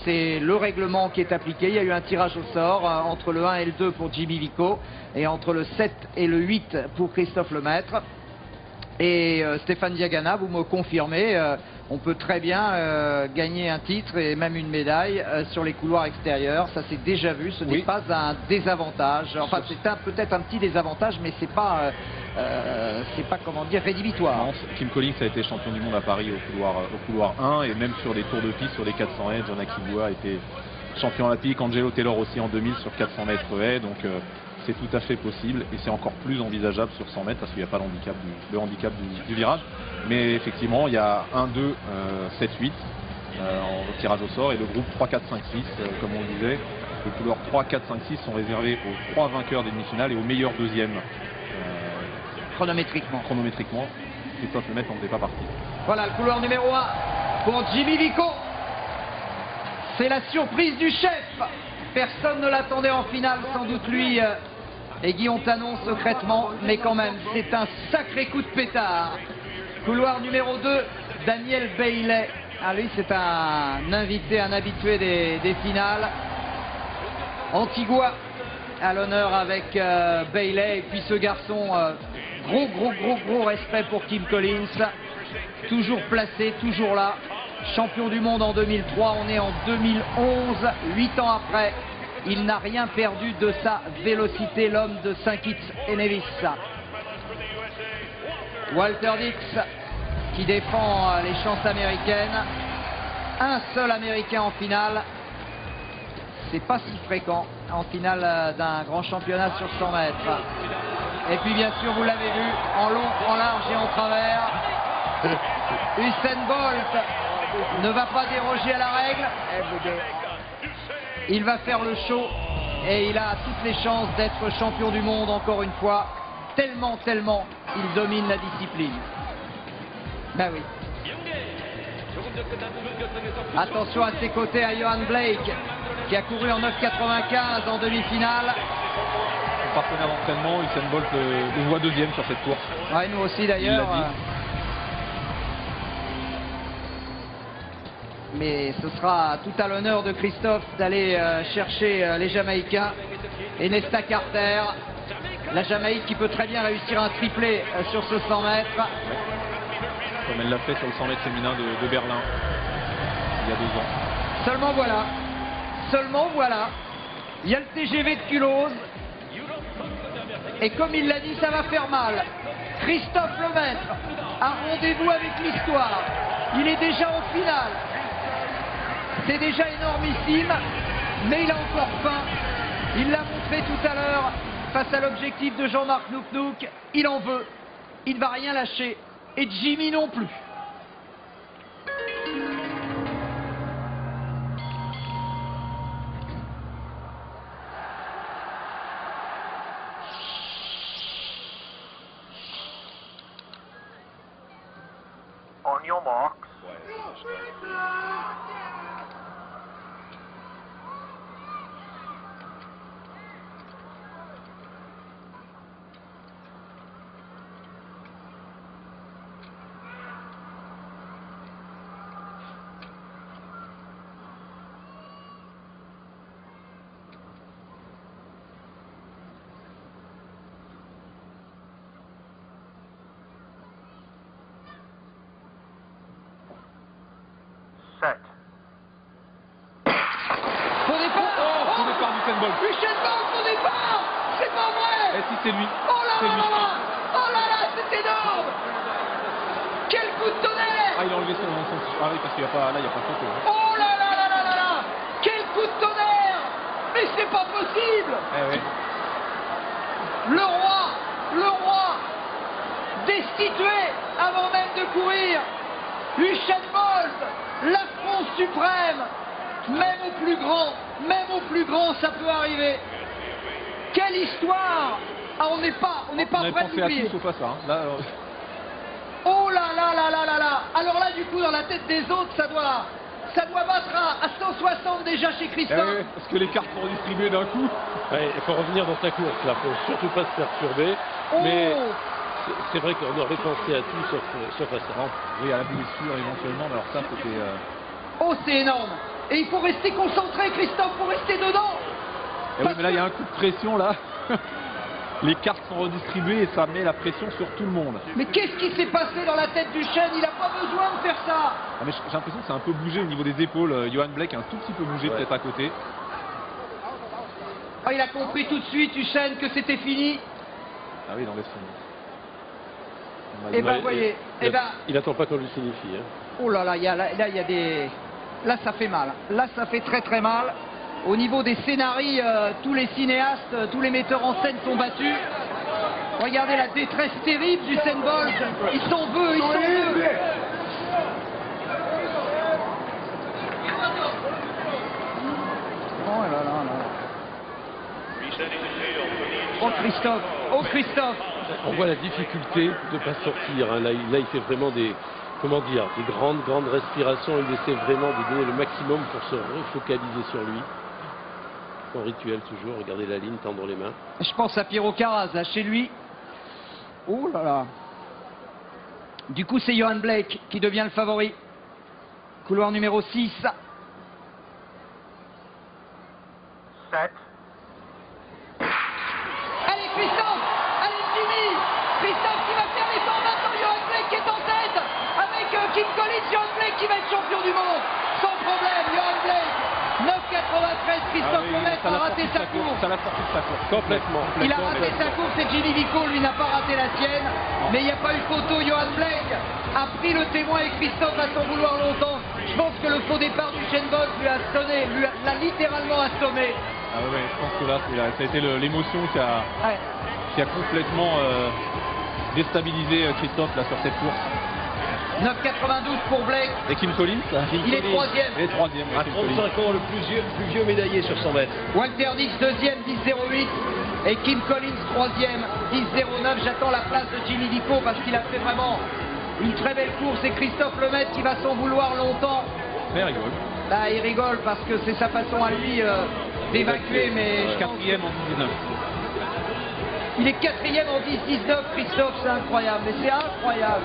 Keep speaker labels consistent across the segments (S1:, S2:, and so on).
S1: c'est le règlement qui est appliqué. Il y a eu un tirage au sort entre le 1 et le 2 pour Jimmy Vico et entre le 7 et le 8 pour Christophe Lemaître. Et Stéphane Diagana, vous me confirmez, on peut très bien gagner un titre et même une médaille sur les couloirs extérieurs. Ça s'est déjà vu, ce n'est pas un désavantage. Enfin, c'est peut-être un petit désavantage, mais c'est pas comment dire, rédhibitoire.
S2: Non, Kim Collins a été champion du monde à Paris au couloir 1 et même sur les tours de piste, sur les 400 haies. John Akingua a été champion olympique, Angelo Taylor aussi en 2000 sur 400 mètres haies. Donc c'est tout à fait possible et c'est encore plus envisageable sur 100 mètres parce qu'il n'y a pas le handicap du virage. Mais effectivement, il y a 1, 2, 7, 8 au tirage au sort et le groupe 3, 4, 5, 6, comme on le disait. Les couleurs 3, 4, 5, 6 sont réservés aux 3 vainqueurs des demi-finales et aux meilleurs deuxièmes. Chronométriquement, Christophe Lemaître n'en faisait pas partie.
S1: Voilà le couloir numéro 1 pour Jimmy Vico. C'est la surprise du chef. Personne ne l'attendait en finale, sans doute lui et Guillaume Tanon secrètement, mais quand même, c'est un sacré coup de pétard. Couloir numéro 2, Daniel Bailey. Ah, lui, c'est un invité, un habitué des finales. Antigua à l'honneur avec Bailey. Et puis ce garçon, gros respect pour Kim Collins. Toujours placé, toujours là. Champion du monde en 2003, on est en 2011, 8 ans après. Il n'a rien perdu de sa vélocité, l'homme de St. Kitts et Nevis. Walter Dix qui défend les chances américaines. Un seul Américain en finale. C'est pas si fréquent en finale d'un grand championnat sur 100 mètres. Et puis bien sûr, vous l'avez vu, en long, en large et en travers, Usain Bolt ne va pas déroger à la règle. Il va faire le show et il a toutes les chances d'être champion du monde encore une fois. Tellement il domine la discipline. Ben oui. Attention à ses côtés à Johan Blake qui a couru en 9,95 en demi-finale.
S2: Son partenaire d'entraînement, Usain Bolt, le voit deuxième sur cette course.
S1: Ouais, nous aussi d'ailleurs. Mais ce sera tout à l'honneur de Christophe d'aller chercher les Jamaïcains. Et Nesta Carter, la Jamaïque qui peut très bien réussir un triplé sur ce 100 mètres.
S2: Comme elle l'a fait sur le 100 mètres féminin de Berlin il y a 2 ans.
S1: Seulement voilà, il y a le TGV de Culose. Et comme il l'a dit, ça va faire mal. Christophe Lemaître a rendez-vous avec l'histoire. Il est déjà en finale. C'est déjà énormissime, mais il a encore faim. Il l'a montré tout à l'heure face à l'objectif de Jean-Marc Nouknouk. Il en veut. Il ne va rien lâcher. Et Jimmy non plus.
S3: On your marks. Set.
S1: Faux départ.
S2: Faux départ d'Usain Bolt.
S1: Usain Bolt, faux départ. C'est pas vrai.
S2: Et si c'est lui.
S1: Oh là là, c'est énorme. Quel coup de tonnerre.
S2: Ah, il a enlevé son... Ah oui, parce qu'il n'y a pas photo.
S1: Oh là là. Quel coup de tonnerre. Mais c'est pas possible.
S2: Eh oui.
S1: Le roi destitué avant même de courir. Usain Bolt, l'affront suprême. Même au plus grand, ça peut arriver. Quelle histoire. Ah, on n'est pas prêt de l'oublier.
S2: Sauf à ça. Hein. Là,
S1: Oh là. Alors là, du coup, dans la tête des autres, ça doit battre à 160 déjà chez Christophe.
S2: oui, parce que les cartes sont distribuées d'un coup.
S4: Ouais, il faut revenir dans ta course, là, faut surtout pas se perturber.
S1: Oh.
S4: Mais c'est vrai qu'on aurait pensé à tout sauf à ça.
S2: Oui, à la blessure éventuellement, mais alors ça c'était...
S1: Oh, c'est énorme. Et il faut rester concentré, Christophe, pour rester dedans.
S2: Et oui, mais là, il y a un coup de pression, là. Les cartes sont redistribuées et ça met la pression sur tout le monde.
S1: Mais qu'est-ce qui s'est passé dans la tête du chêne? Il n'a pas besoin de faire ça.
S2: Ah, mais j'ai l'impression que c'est un peu bougé au niveau des épaules. Johan Blake a un tout petit peu bougé peut-être à côté.
S1: Oh, il a compris tout de suite, Usain, que c'était fini.
S2: Ah oui, dans les sons.
S1: Et ben, vous voyez,
S4: Il attend pas qu'on lui signifie. Hein.
S1: oh là là, il y a des... Là, ça fait mal. Là, ça fait très très mal. Au niveau des scénarii, tous les cinéastes, tous les metteurs en scène sont battus. Regardez la détresse terrible du Usain Bolt. Ils sont vœux, ils sont vœux. Oh là là là. Oh Christophe, oh Christophe.
S4: On voit la difficulté de ne pas sortir. Hein. Là, il fait vraiment des, comment dire, des grandes respirations. Il essaie vraiment de donner le maximum pour se refocaliser sur lui. Son rituel toujours, regardez la ligne, tendre les mains.
S1: Je pense à Piero Caraz, là, chez lui. Oh là là. Du coup, c'est Johan Blake qui devient le favori. Couloir numéro 6.
S3: 7.
S1: Allez, Christophe! Allez, Jimmy! Christophe qui va faire l'effort maintenant. Johan Blake qui est en tête. Avec Kim Collins, Johan Blake qui va être champion du monde. Sans problème, Johan Blake. 9,93, Christophe Lemaitre a raté sa course.
S2: Ça l'a sorti de sa course. Complètement.
S1: Il a raté sa course et Jimmy Vico, lui, n'a pas raté la sienne. Mais il n'y a pas eu photo. Johan Blake a pris le témoin et Christophe va s'en vouloir longtemps. Je pense que le faux départ du Usain Bolt lui a sonné, l'a littéralement assommé.
S2: Ah ouais, je pense que là, ça a été l'émotion qui a complètement déstabilisé Christophe là, sur cette course.
S1: 9,92 pour Blake.
S2: Et Kim Collins,
S1: Il est troisième.
S2: Il est troisième.
S5: À 35 ans, le plus vieux médaillé sur 100 mètres.
S1: Walter Dix, deuxième, 10,08. Et Kim Collins, troisième, 10,09. J'attends la place de Jimmy Vico parce qu'il a fait vraiment une très belle course. Et Christophe Lemaitre qui va s'en vouloir longtemps.
S2: Mais il rigole.
S1: Là, il rigole parce que c'est sa façon à lui d'évacuer. Mais je pense
S2: Quatrième en 19.
S1: il est quatrième en 10,19. Christophe, c'est incroyable. Mais c'est incroyable.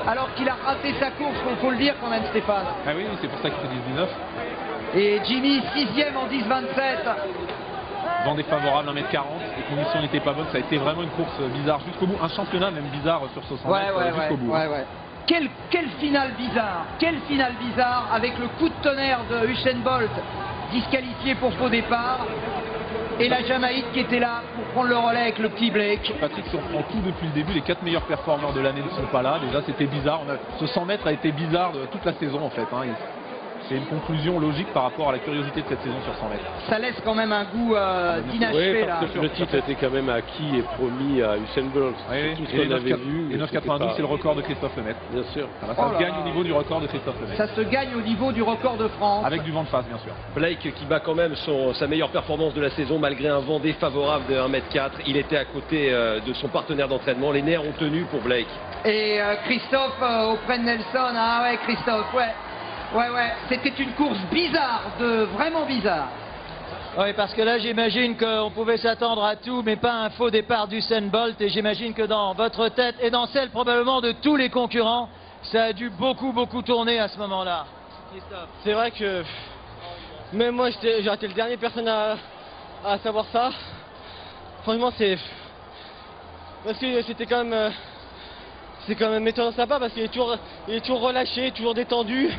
S1: Alors qu'il a raté sa course, il faut le dire quand même, Stéphane.
S2: Ah oui, c'est pour ça qu'il fait 19.
S1: Et Jimmy, sixième en 10,27.
S2: Vent défavorable, 1m40, les conditions n'étaient pas bonnes, ça a été vraiment une course bizarre jusqu'au bout, un championnat même bizarre sur ce 100 mètres jusqu'au bout.
S1: Ouais. Quelle finale bizarre, avec le coup de tonnerre de Usain Bolt, disqualifié pour faux départ, et la Jamaïque qui était là pour prendre le relais avec le petit Blake.
S2: Patrick surprend tout depuis le début, les 4 meilleurs performeurs de l'année ne sont pas là, déjà c'était bizarre, ce 100 mètres a été bizarre toute la saison en fait. C'est une conclusion logique par rapport à la curiosité de cette saison sur 100 mètres.
S1: Ça laisse quand même un goût d'inachevé
S4: oui,
S1: là.
S4: parce que le titre était quand même acquis et promis à Usain Bolt.
S2: Oui,
S4: Tout ce qu'on avait vu.
S2: Et 9,92 c'est le record de Christophe Lemaitre.
S4: Bien sûr.
S2: Ça se gagne au niveau du record de Christophe Lemaitre.
S1: Ça se gagne au niveau du record de France.
S2: Avec du vent de face bien sûr.
S5: Blake qui bat quand même sa meilleure performance de la saison malgré un vent défavorable de 1m04. Il était à côté de son partenaire d'entraînement. Les nerfs ont tenu pour Blake.
S1: Et Christophe auprès de Nelson. Ah ouais, Christophe, ouais. C'était une course bizarre, vraiment bizarre.
S6: Oui, parce que là, j'imagine qu'on pouvait s'attendre à tout, mais pas un faux départ d'Usain Bolt. Et j'imagine que dans votre tête et dans celle probablement de tous les concurrents, ça a dû beaucoup tourner à ce moment-là.
S7: C'est vrai que même moi, j'ai été le dernier personne à savoir ça. Franchement, parce que c'était quand même... c'est quand même étonnant de sa part parce qu'il est toujours relâché, toujours détendu.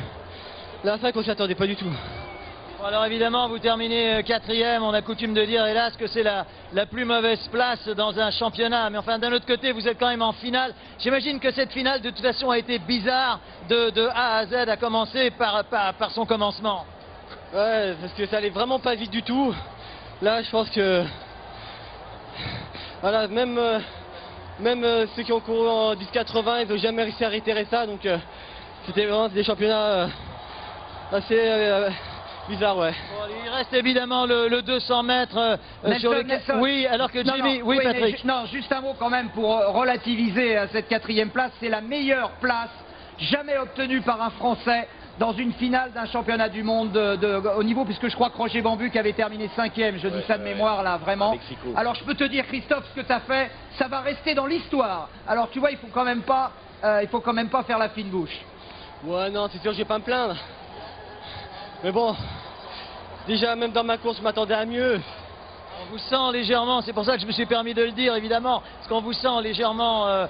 S7: Là, c'est vrai qu'on ne s'y attendait pas du tout.
S6: Bon, alors évidemment, vous terminez quatrième. On a coutume de dire, hélas, que c'est la plus mauvaise place dans un championnat. Mais enfin, d'un autre côté, vous êtes quand même en finale. J'imagine que cette finale, de toute façon, a été bizarre de A à Z, à commencer par son commencement.
S7: Ouais, parce que ça allait vraiment pas vite du tout. Là, je pense que... Voilà, même ceux qui ont couru en 10,80, ils n'ont jamais réussi à réitérer ça. Donc, c'était vraiment des championnats assez bizarres, ouais.
S6: Bon, il reste évidemment le 200 mètres sur le...
S1: Nelson.
S6: Oui, alors que Jimmy... Oui, Patrick.
S1: Non, juste un mot quand même pour relativiser cette quatrième place. C'est la meilleure place jamais obtenue par un Français dans une finale d'un championnat du monde au niveau, puisque je crois que Roger Bambuc avait terminé 5e, je dis ça de mémoire là, vraiment. Alors je peux te dire, Christophe, ce que tu as fait, ça va rester dans l'histoire. Alors tu vois, il faut quand même pas faire la fine bouche.
S7: Ouais, non, c'est sûr, je vais pas me plaindre. Mais bon, déjà même dans ma course, je m'attendais à mieux.
S6: On vous sent légèrement, c'est pour ça que je me suis permis de le dire évidemment, parce qu'on vous sent légèrement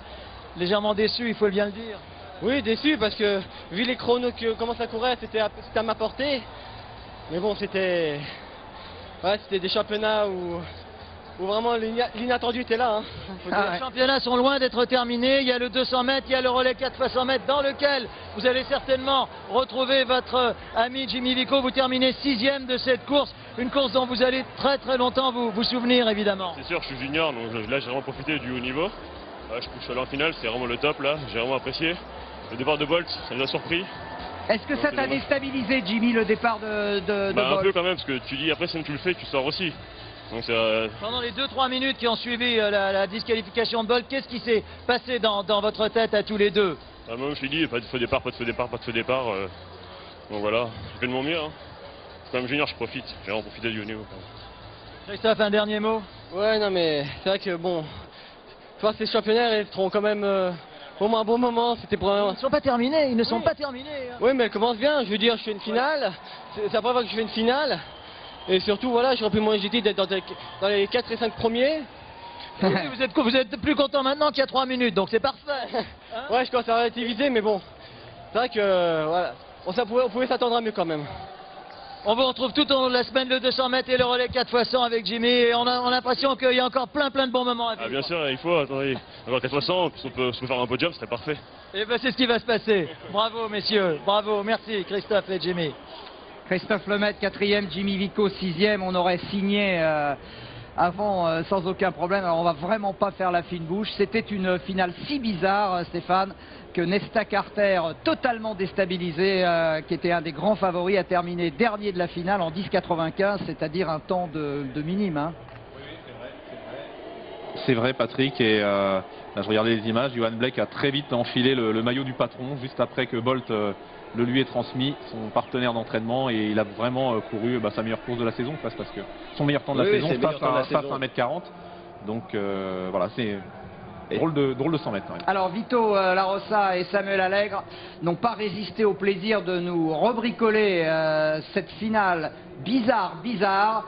S6: déçu, il faut bien le dire.
S7: Oui, déçu parce que vu les chronos comment ça courait, c'était à ma portée. Mais bon, c'était des championnats où vraiment l'inattendu était là. Hein.
S6: Les championnats sont loin d'être terminés. Il y a le 200 mètres, il y a le relais 4 x 100 mètres dans lequel vous allez certainement retrouver votre ami Jimmy Vico. Vous terminez 6e de cette course, une course dont vous allez très longtemps vous souvenir évidemment.
S8: C'est sûr, je suis junior, donc là j'ai vraiment profité du haut niveau. Je suis allé en finale, c'est vraiment le top là, j'ai vraiment apprécié. Le départ de Bolt, ça nous a surpris.
S1: Est-ce que ça t'a déstabilisé, Jimmy, le départ de
S8: Un
S1: Bolt?
S8: peu quand même, parce que tu dis après si tu le fais, tu sors aussi. Donc,
S6: pendant les 2-3 minutes qui ont suivi la disqualification de Bolt, qu'est-ce qui s'est passé dans votre tête à tous les deux?
S8: moi je me suis dit, pas de feu départ, pas de feu départ, pas de feu départ. Donc voilà, je fais de mon mieux. Hein. Comme junior, je profite, j'ai vraiment profité du haut niveau.
S6: Christophe, un dernier mot?
S7: Ouais, non mais c'est vrai que bon, ces championnats, ils seront quand même pour moi un bon moment. C'était pour
S6: Ils ne sont pas terminés, ils ne sont pas terminés. Hein.
S7: Oui, mais elle commence bien. Je veux dire, je fais une finale. C'est la première fois que je fais une finale. Et surtout, voilà, j'aurais pu mon objectif d'être dans les 4 et 5 premiers.
S6: Oui, vous êtes plus content maintenant qu'il y a 3 minutes, donc c'est parfait. Hein?
S7: Ouais, je commence à relativiser, mais bon, c'est vrai que voilà, on pouvait s'attendre à mieux quand même.
S6: On vous retrouve tout au long de la semaine, le 200 mètres et le relais 4 x 100 avec Jimmy. Et on a l'impression qu'il y a encore plein de bons moments à vivre.
S8: Bien sûr, il faut, attendez, encore 4 x 100, si on peut faire un podium, ce serait parfait.
S6: Et ben c'est ce qui va se passer. Bravo messieurs, bravo, merci Christophe et Jimmy.
S1: Christophe Lemaitre, 4e, Jimmy Vico, 6e. On aurait signé avant sans aucun problème. Alors on va vraiment pas faire la fine bouche. C'était une finale si bizarre, Stéphane, que Nesta Carter, totalement déstabilisé, qui était un des grands favoris, a terminé dernier de la finale en 10,95, c'est-à-dire un temps de minime. Hein.
S2: C'est vrai, Patrick, et là je regardais les images, Johan Blake a très vite enfilé le maillot du patron juste après que Bolt le lui ait transmis, son partenaire d'entraînement, et il a vraiment couru sa meilleure course de la saison, parce que son meilleur temps de la saison face à 1m40. Donc voilà, c'est drôle de 100 mètres quand même.
S1: Alors Vito Larossa et Samuel Allègre n'ont pas résisté au plaisir de nous rebricoler cette finale bizarre,